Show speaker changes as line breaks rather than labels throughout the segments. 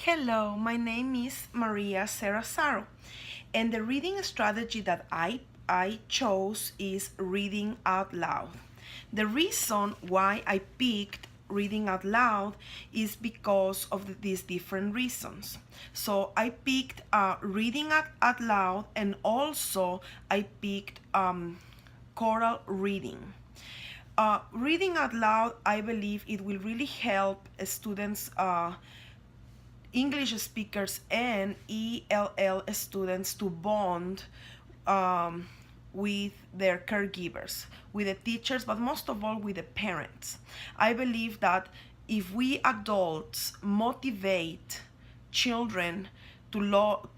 Hello, my name is Maria Serrazaro, and the reading strategy that I chose is reading out loud. The reason why I picked reading out loud is because of these different reasons. So I picked reading out loud, and also I picked choral reading. Reading out loud, I believe it will really help students, English speakers and ELL students to bond with their caregivers, with the teachers, but most of all with the parents. I believe that if we adults motivate children to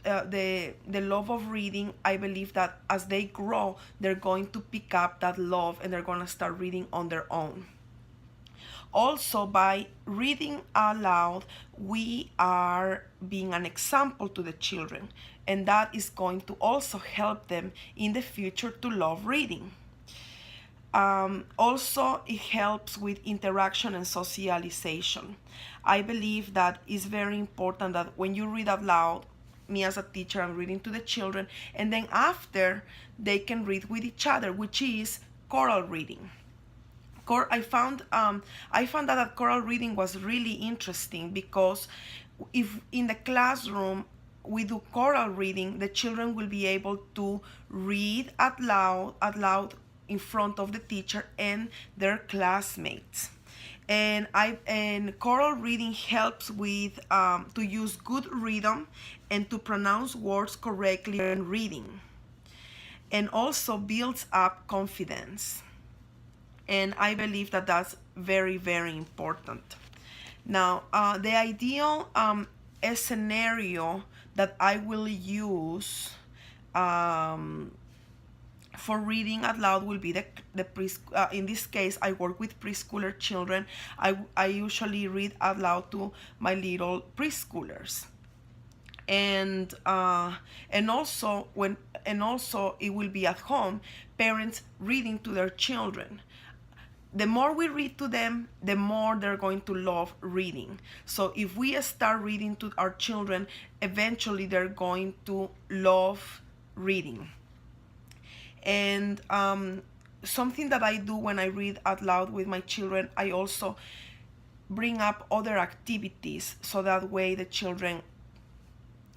the love of reading, I believe that as they grow, they're going to pick up that love and they're going to start reading on their own. Also, by reading aloud, we are being an example to the children, and that is going to also help them in the future to love reading. Also, it helps with interaction and socialization. I believe that it's very important that when you read out loud, me as a teacher, I'm reading to the children, and then after they can read with each other, which is choral reading. I found that choral reading was really interesting because if in the classroom we do choral reading, the children will be able to read out loud in front of the teacher and their classmates. And choral reading helps with to use good rhythm and to pronounce words correctly when reading, and also builds up confidence. And I believe that that's very, very important. Now, the ideal scenario that I will use for reading out loud will be in this case I work with preschooler children. I usually read out loud to my little preschoolers, and also it will be at home, parents reading to their children. The more we read to them, the more they're going to love reading. So if we start reading to our children, eventually they're going to love reading. And something that I do when I read out loud with my children, I also bring up other activities so that way the children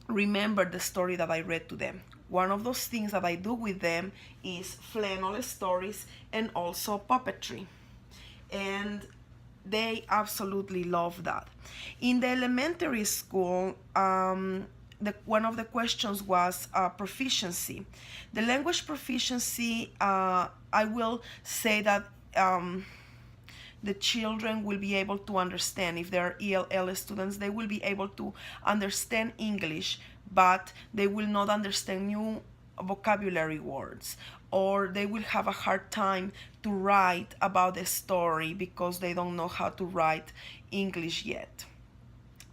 remember the story that I read to them. One of those things that I do with them is flannel stories and also puppetry, and they absolutely love that. In the elementary school, one of the questions was proficiency. The language proficiency, I will say that the children will be able to understand. If they're ELL students, they will be able to understand English, but they will not understand new vocabulary words, or they will have a hard time to write about the story because they don't know how to write English yet.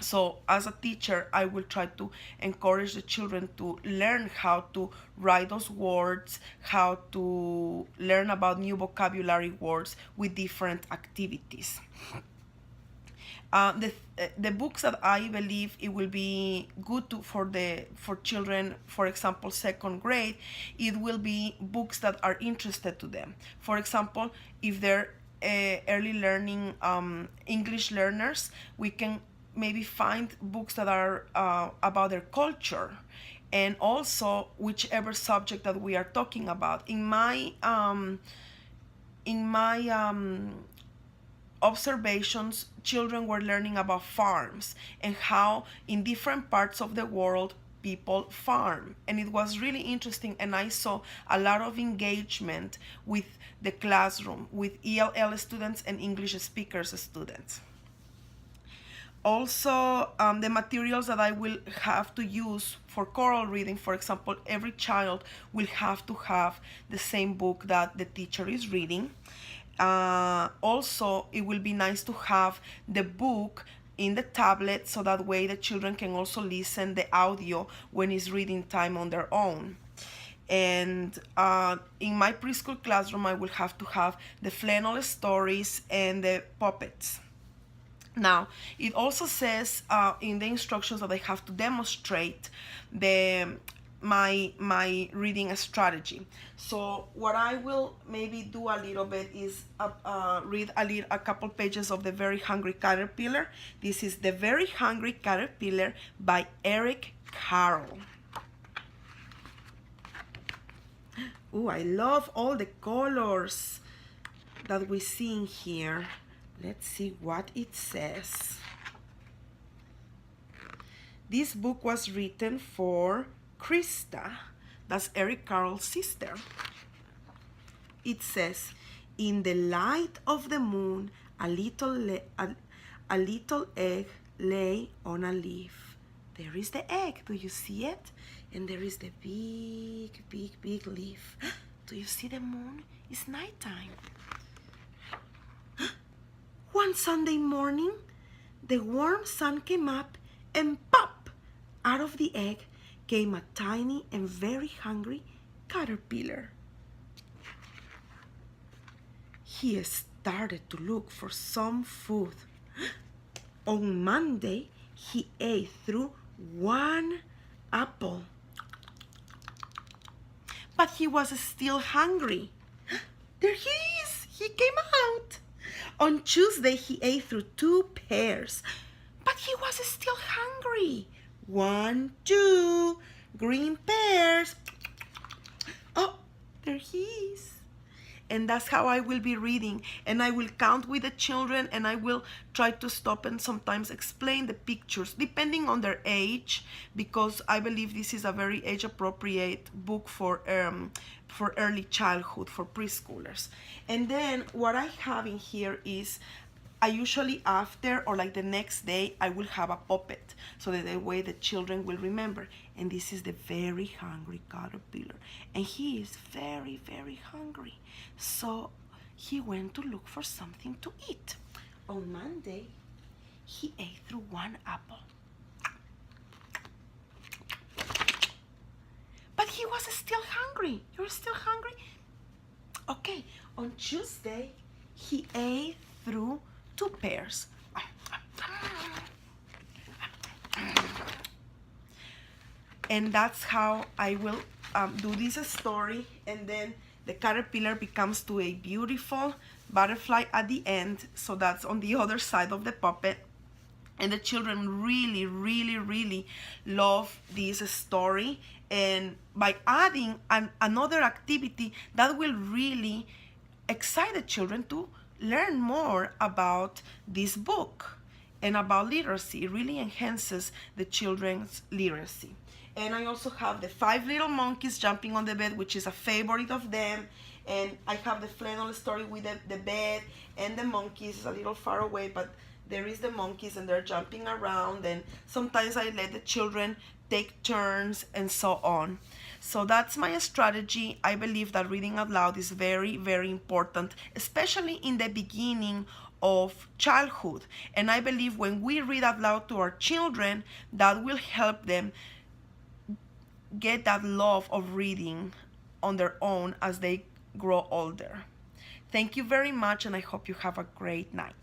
So as a teacher, I will try to encourage the children to learn how to write those words, how to learn about new vocabulary words with different activities. The books that I believe it will be good for children, for example, second grade, it will be books that are interested to them. For example, if they're early learning English learners, we can maybe find books that are about their culture, and also whichever subject that we are talking about. In my observations, children were learning about farms and how in different parts of the world people farm, and it was really interesting, and I saw a lot of engagement with the classroom, with ELL students and English speakers students. Also, the materials that I will have to use for choral reading, for example, every child will have to have the same book that the teacher is reading. Also, it will be nice to have the book in the tablet, so that way the children can also listen the audio when it's reading time on their own. And in my preschool classroom, I will have to have the flannel stories and the puppets. Now, it also says in the instructions that I have to demonstrate my reading strategy. So what I will maybe do a little bit is read a couple pages of The Very Hungry Caterpillar. This is The Very Hungry Caterpillar by Eric Carle. Oh, I love all the colors that we see in here. Let's see what it says. This book was written for Krista. That's Eric Carle's sister. It says, in the light of the moon, a little egg lay on a leaf. There is the egg. Do you see it? And there is the big, big, big leaf. Do you see the moon? It's nighttime. One Sunday morning, the warm sun came up, and pop! Out of the egg came a tiny and very hungry caterpillar. He started to look for some food. On Monday, he ate through one apple. But he was still hungry. There he is! He came out! On Tuesday, he ate through 2 pears, but he was still hungry. 1, 2, green pears. Oh, there he is. And that's how I will be reading. And I will count with the children, and I will try to stop and sometimes explain the pictures, depending on their age, because I believe this is a very age-appropriate book for early childhood, for preschoolers. And then what I have in here is, I usually after or like the next day, I will have a puppet, so that the way the children will remember. And this is the very hungry caterpillar. And he is very, very hungry. So he went to look for something to eat. On Monday, he ate through 1 apple. But he was still hungry. You're still hungry? Okay, on Tuesday, he ate through 2 pears. And that's how I will do this story. And then the caterpillar becomes to a beautiful butterfly at the end. So that's on the other side of the puppet. And the children really, really, really love this story. And by adding another activity, that will really excite the children to learn more about this book and about literacy. It really enhances the children's literacy. And I also have the 5 little monkeys jumping on the bed, which is a favorite of them. And I have the flannel story with the bed and the monkeys. It's a little far away, but there is the monkeys and they're jumping around. And sometimes I let the children take turns and so on. So that's my strategy. I believe that reading out loud is very, very important, especially in the beginning of childhood. And I believe when we read out loud to our children, that will help them get that love of reading on their own as they grow older. Thank you very much, and I hope you have a great night.